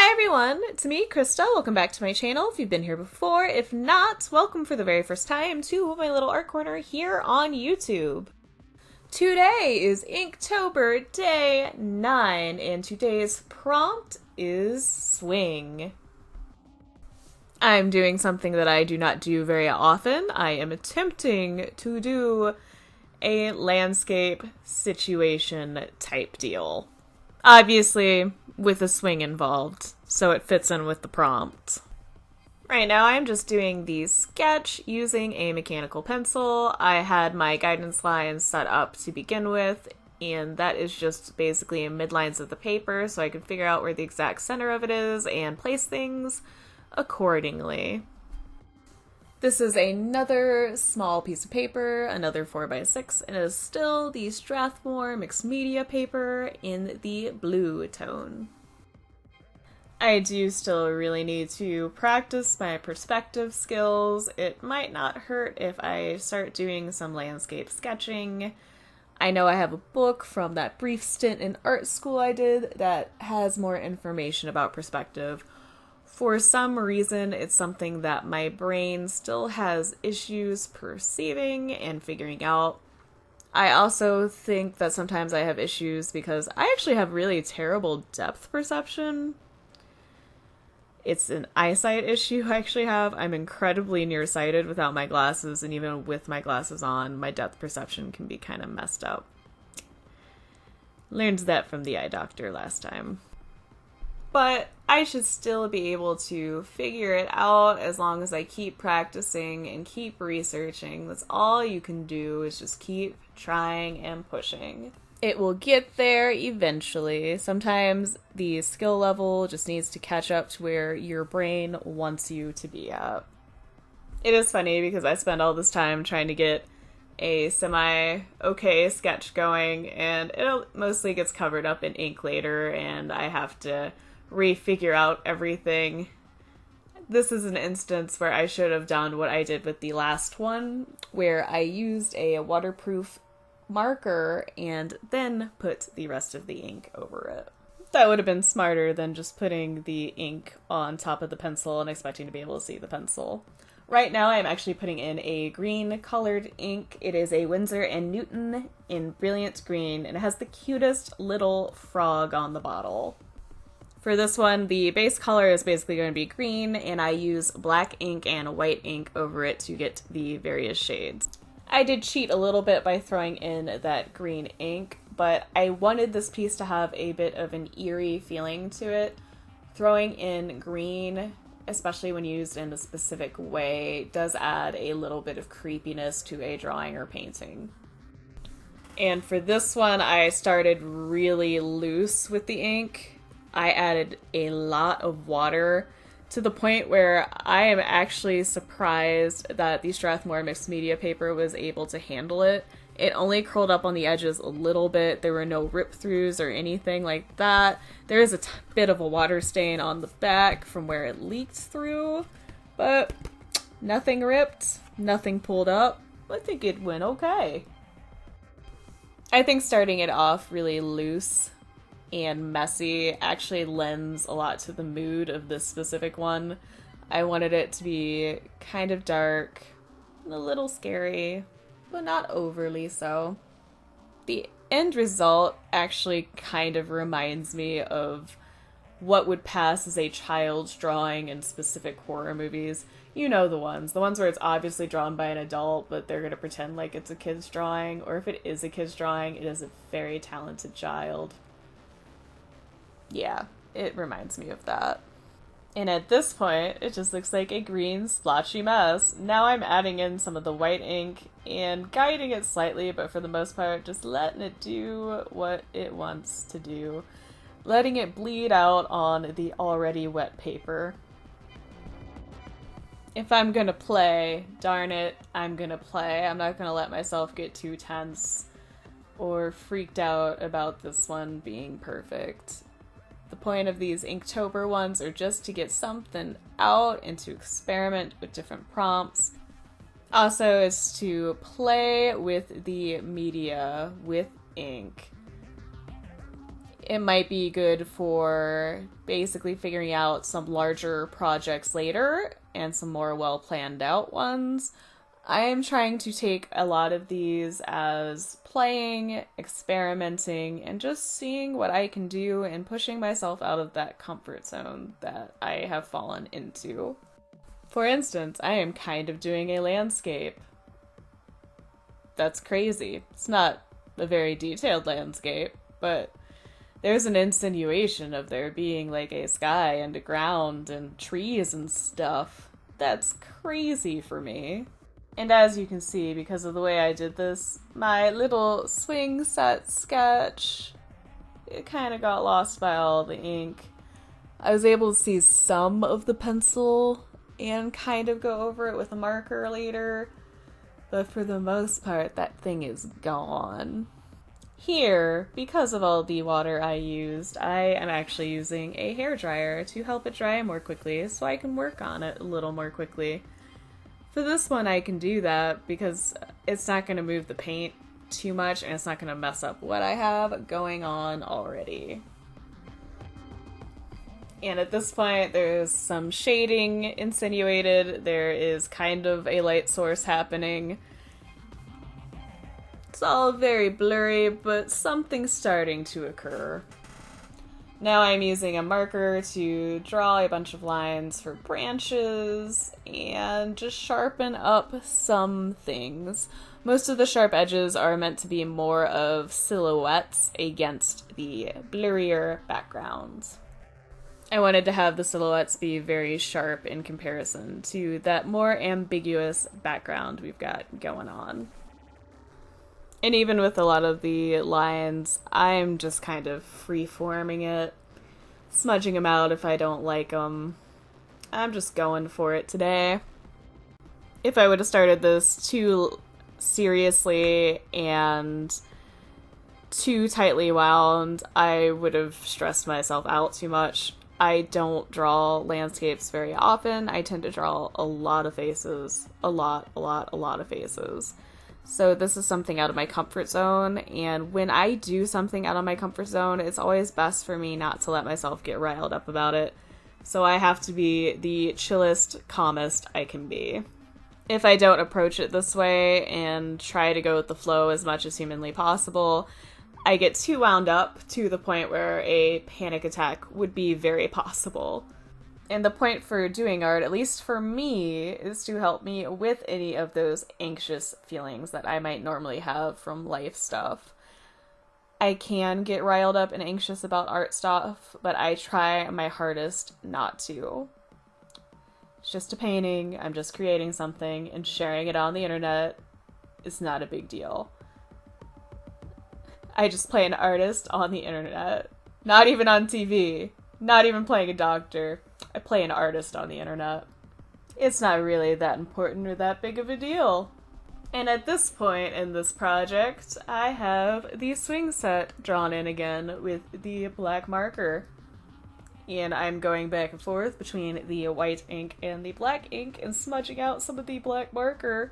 Hi everyone, it's me, Krista. Welcome back to my channel if you've been here before. If not, welcome for the very first time to my little art corner here on YouTube. Today is Inktober day 9, and today's prompt is swing. I'm doing something that I do not do very often. I am attempting to do a landscape situation type deal. Obviously, with a swing involved, so it fits in with the prompt. Right now I'm just doing the sketch using a mechanical pencil. I had my guidance lines set up to begin with, and that is just basically midlines of the paper so I can figure out where the exact center of it is and place things accordingly. This is another small piece of paper, another 4x6, and it is still the Strathmore mixed media paper in the blue tone. I do still really need to practice my perspective skills. It might not hurt if I start doing some landscape sketching. I know I have a book from that brief stint in art school I did that has more information about perspective. For some reason, it's something that my brain still has issues perceiving and figuring out. I also think that sometimes I have issues because I actually have really terrible depth perception. It's an eyesight issue I actually have. I'm incredibly nearsighted without my glasses, and even with my glasses on, my depth perception can be kind of messed up. Learned that from the eye doctor last time. But I should still be able to figure it out as long as I keep practicing and keep researching. That's all you can do, is just keep trying and pushing. It will get there eventually. Sometimes the skill level just needs to catch up to where your brain wants you to be at. It is funny because I spend all this time trying to get a semi-okay sketch going, and it mostly gets covered up in ink later, and I have to refigure out everything. This is an instance where I should have done what I did with the last one, where I used a waterproof marker and then put the rest of the ink over it. That would have been smarter than just putting the ink on top of the pencil and expecting to be able to see the pencil. Right now I'm actually putting in a green colored ink. It is a Winsor & Newton in brilliant green, and it has the cutest little frog on the bottle. For this one, the base color is basically going to be green, and I use black ink and white ink over it to get the various shades. I did cheat a little bit by throwing in that green ink, but I wanted this piece to have a bit of an eerie feeling to it. Throwing in green, especially when used in a specific way, does add a little bit of creepiness to a drawing or painting. And for this one, I started really loose with the ink. I added a lot of water to the point where I am actually surprised that the Strathmore mixed media paper was able to handle it. It only curled up on the edges a little bit. There were no rip-throughs or anything like that. There is a bit of a water stain on the back from where it leaked through, but nothing ripped, nothing pulled up. I think it went okay. I think starting it off really loose and messy actually lends a lot to the mood of this specific one. I wanted it to be kind of dark, a little scary, but not overly so. The end result actually kind of reminds me of what would pass as a child's drawing in specific horror movies. You know the ones where it's obviously drawn by an adult, but they're gonna pretend like it's a kid's drawing, or if it is a kid's drawing, it is a very talented child. Yeah, it reminds me of that. And at this point, it just looks like a green splotchy mess. Now I'm adding in some of the white ink and guiding it slightly, but for the most part, just letting it do what it wants to do. Letting it bleed out on the already wet paper. If I'm gonna play, darn it, I'm gonna play. I'm not gonna let myself get too tense or freaked out about this one being perfect. The point of these Inktober ones are just to get something out and to experiment with different prompts. Also, is to play with the media, with ink. It might be good for basically figuring out some larger projects later and some more well planned out ones. I am trying to take a lot of these as playing, experimenting, and just seeing what I can do and pushing myself out of that comfort zone that I have fallen into. For instance, I am kind of doing a landscape. That's crazy. It's not a very detailed landscape, but there's an insinuation of there being like a sky and a ground and trees and stuff. That's crazy for me. And as you can see, because of the way I did this, my little swing set sketch, it kind of got lost by all the ink. I was able to see some of the pencil and kind of go over it with a marker later, but for the most part, that thing is gone. Here, because of all the water I used, I am actually using a hairdryer to help it dry more quickly so I can work on it a little more quickly. For this one, I can do that because it's not going to move the paint too much and it's not going to mess up what I have going on already. And at this point, there's some shading insinuated. There is kind of a light source happening. It's all very blurry, but something's starting to occur. Now I'm using a marker to draw a bunch of lines for branches and just sharpen up some things. Most of the sharp edges are meant to be more of silhouettes against the blurrier backgrounds. I wanted to have the silhouettes be very sharp in comparison to that more ambiguous background we've got going on. And even with a lot of the lines, I'm just kind of free-forming it, smudging them out if I don't like them. I'm just going for it today. If I would have started this too seriously and too tightly wound, I would have stressed myself out too much. I don't draw landscapes very often. I tend to draw a lot of faces. A lot of faces. So this is something out of my comfort zone, and when I do something out of my comfort zone, it's always best for me not to let myself get riled up about it. So I have to be the chillest, calmest I can be. If I don't approach it this way and try to go with the flow as much as humanly possible, I get too wound up to the point where a panic attack would be very possible. And the point for doing art, at least for me, is to help me with any of those anxious feelings that I might normally have from life stuff. I can get riled up and anxious about art stuff, but I try my hardest not to. It's just a painting, I'm just creating something, and sharing it on the internet is not a big deal. I just play an artist on the internet. Not even on TV. Not even playing a doctor. I play an artist on the internet. It's not really that important or that big of a deal. And at this point in this project, I have the swing set drawn in again with the black marker. And I'm going back and forth between the white ink and the black ink and smudging out some of the black marker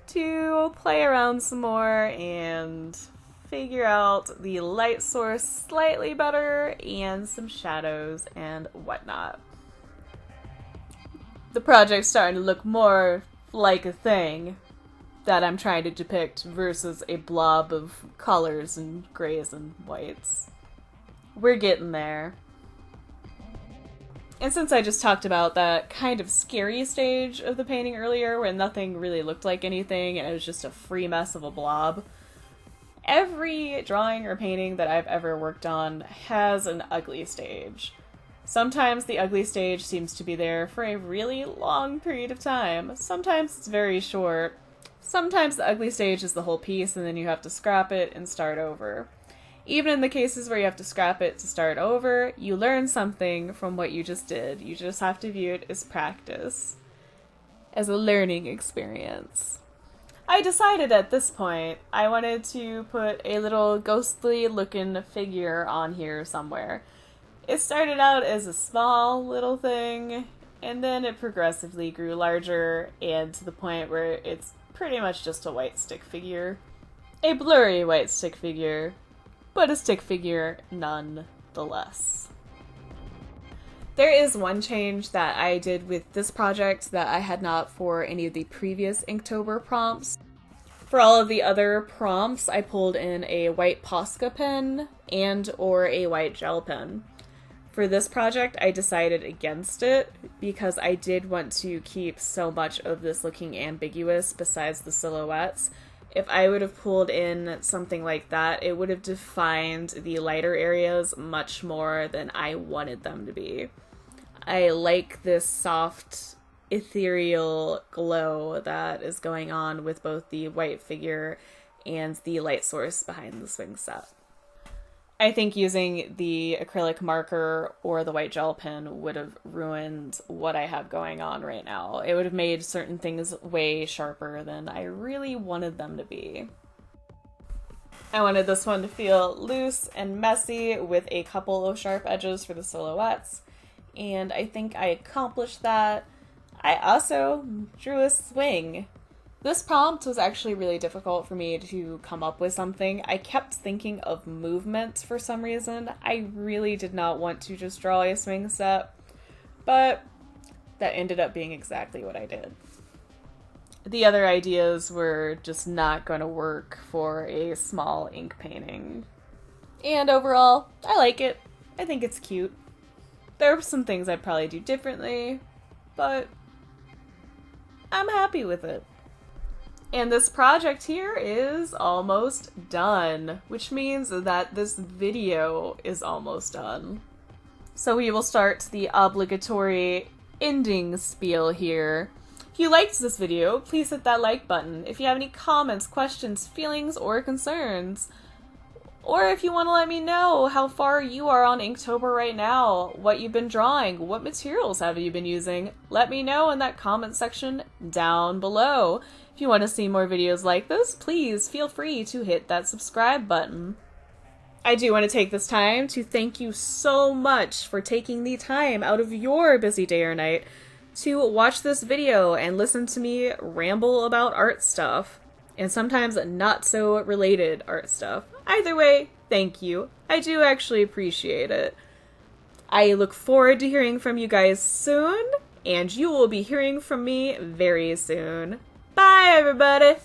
to play around some more and figure out the light source slightly better and some shadows and whatnot. The project's starting to look more like a thing that I'm trying to depict versus a blob of colors and grays and whites. We're getting there. And since I just talked about that kind of scary stage of the painting earlier where nothing really looked like anything and it was just a free mess of a blob, every drawing or painting that I've ever worked on has an ugly stage. Sometimes the ugly stage seems to be there for a really long period of time. Sometimes it's very short. Sometimes the ugly stage is the whole piece and then you have to scrap it and start over. Even in the cases where you have to scrap it to start over, you learn something from what you just did. You just have to view it as practice, as a learning experience. I decided at this point I wanted to put a little ghostly looking figure on here somewhere. It started out as a small little thing, and then it progressively grew larger, and to the point where it's pretty much just a white stick figure. A blurry white stick figure, but a stick figure nonetheless. There is one change that I did with this project that I had not for any of the previous Inktober prompts. For all of the other prompts, I pulled in a white Posca pen and or a white gel pen. For this project, I decided against it because I did want to keep so much of this looking ambiguous besides the silhouettes. If I would have pulled in something like that, it would have defined the lighter areas much more than I wanted them to be. I like this soft, ethereal glow that is going on with both the white figure and the light source behind the swing set. I think using the acrylic marker or the white gel pen would have ruined what I have going on right now. It would have made certain things way sharper than I really wanted them to be. I wanted this one to feel loose and messy with a couple of sharp edges for the silhouettes, and I think I accomplished that. I also drew a swing. This prompt was actually really difficult for me to come up with something. I kept thinking of movement for some reason. I really did not want to just draw a swing set, but that ended up being exactly what I did. The other ideas were just not going to work for a small ink painting. And overall, I like it. I think it's cute. There are some things I'd probably do differently, but I'm happy with it. And this project here is almost done, which means that this video is almost done. So we will start the obligatory ending spiel here. If you liked this video, please hit that like button. If you have any comments, questions, feelings, or concerns, or if you want to let me know how far you are on Inktober right now, what you've been drawing, what materials have you been using, let me know in that comment section down below. If you want to see more videos like this, please feel free to hit that subscribe button. I do want to take this time to thank you so much for taking the time out of your busy day or night to watch this video and listen to me ramble about art stuff, and sometimes not so related art stuff. Either way, thank you. I do actually appreciate it. I look forward to hearing from you guys soon, and you will be hearing from me very soon. Bye, everybody!